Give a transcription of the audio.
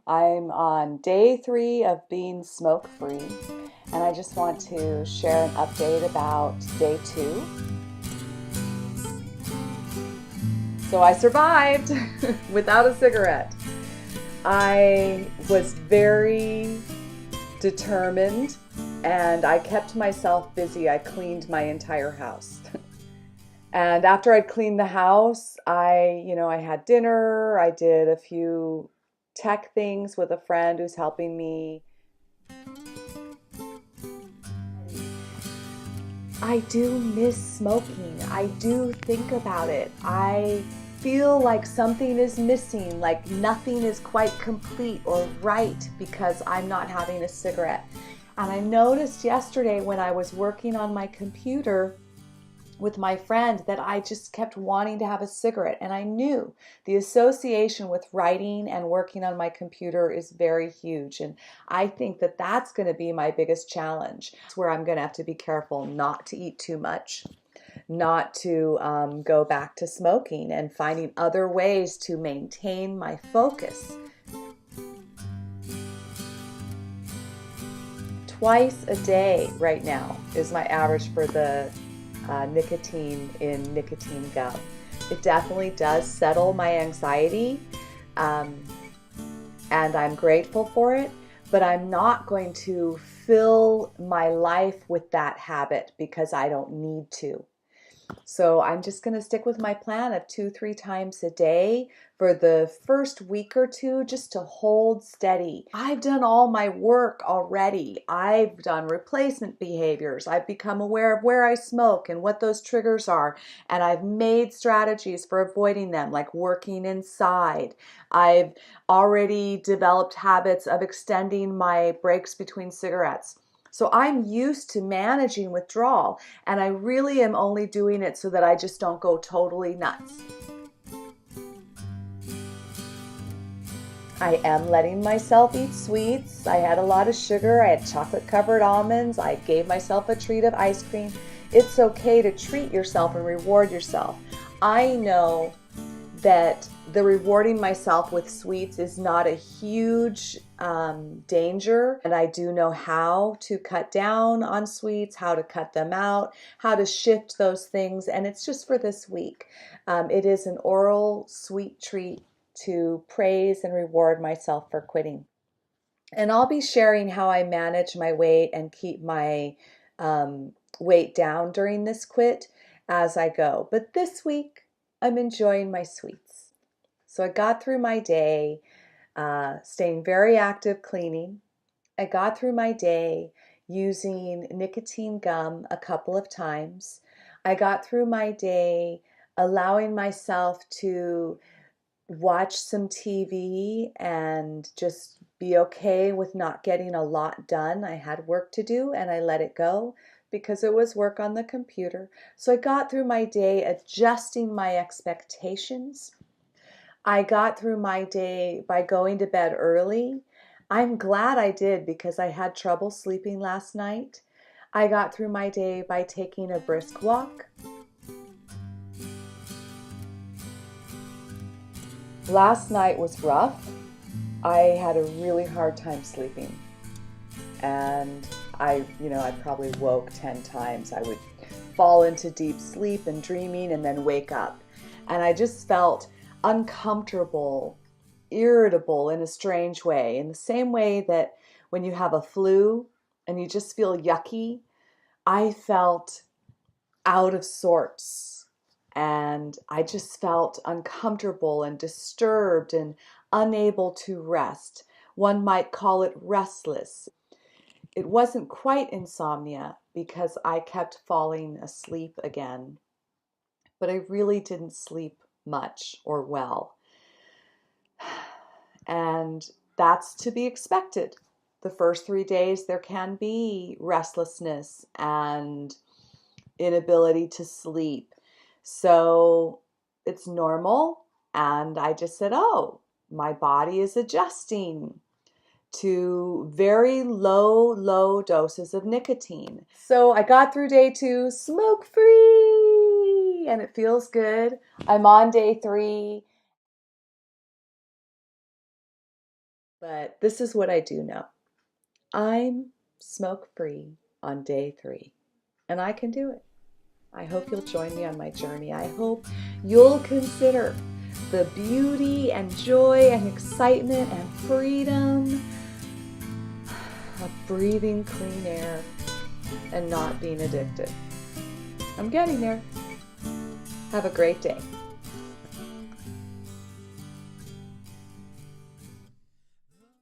I'm on day 3 of being smoke-free, and I just want to share an update about day 2. So I survived without a cigarette. I was very determined and I kept myself busy. I cleaned my entire house. And after I'd cleaned the house, I had dinner. I did a few tech things with a friend who's helping me. I do miss smoking. I do think about it. I feel like something is missing, like nothing is quite complete or right because I'm not having a cigarette. And I noticed yesterday when I was working on my computer with my friend that I just kept wanting to have a cigarette. And I knew the association with writing and working on my computer is very huge. And I think that that's going to be my biggest challenge. It's where I'm going to have to be careful not to eat too much, not to go back to smoking, and finding other ways to maintain my focus. Twice a day right now is my average for the nicotine in nicotine gum. It definitely does settle my anxiety, um, and I'm grateful for it, but I'm not going to fill my life with that habit because I don't need to. So I'm just going to stick with my plan of 2-3 times a day for the first week or two, just to hold steady. I've done all my work already. I've done replacement behaviors. I've become aware of where I smoke and what those triggers are. And I've made strategies for avoiding them, like working inside. I've already developed habits of extending my breaks between cigarettes. So I'm used to managing withdrawal, and I really am only doing it so that I just don't go totally nuts. I am letting myself eat sweets. I had a lot of sugar. I had chocolate covered almonds. I gave myself a treat of ice cream. It's okay to treat yourself and reward yourself. I know that the rewarding myself with sweets is not a huge danger, and I do know how to cut down on sweets, how to cut them out, how to shift those things, and it's just for this week. It is an oral sweet treat to praise and reward myself for quitting. And I'll be sharing how I manage my weight and keep my weight down during this quit as I go. But this week, I'm enjoying my sweets. So I got through my day staying very active cleaning. I got through my day using nicotine gum a couple of times. I got through my day allowing myself to watch some TV and just be okay with not getting a lot done. I had work to do and I let it go because it was work on the computer. So I got through my day adjusting my expectations. I got through my day by going to bed early. I'm glad I did because I had trouble sleeping last night. I got through my day by taking a brisk walk. Last night was rough. I had a really hard time sleeping. And I probably woke 10 times. I would fall into deep sleep and dreaming and then wake up. And I just felt uncomfortable, irritable in a strange way, in the same way that when you have a flu and you just feel yucky, I felt out of sorts. And I just felt uncomfortable and disturbed and unable to rest. One might call it restless. It wasn't quite insomnia because I kept falling asleep again, but I really didn't sleep much or well. And that's to be expected. The first 3 days, there can be restlessness and inability to sleep. So it's normal. And I just said, oh, my body is adjusting to very low doses of nicotine. So I got through day 2 smoke free and it feels good. I'm on day 3. But this is what I do know. I'm smoke-free on day 3, and I can do it. I hope you'll join me on my journey. I hope you'll consider the beauty and joy and excitement and freedom of breathing clean air and not being addicted. I'm getting there. Have a great day.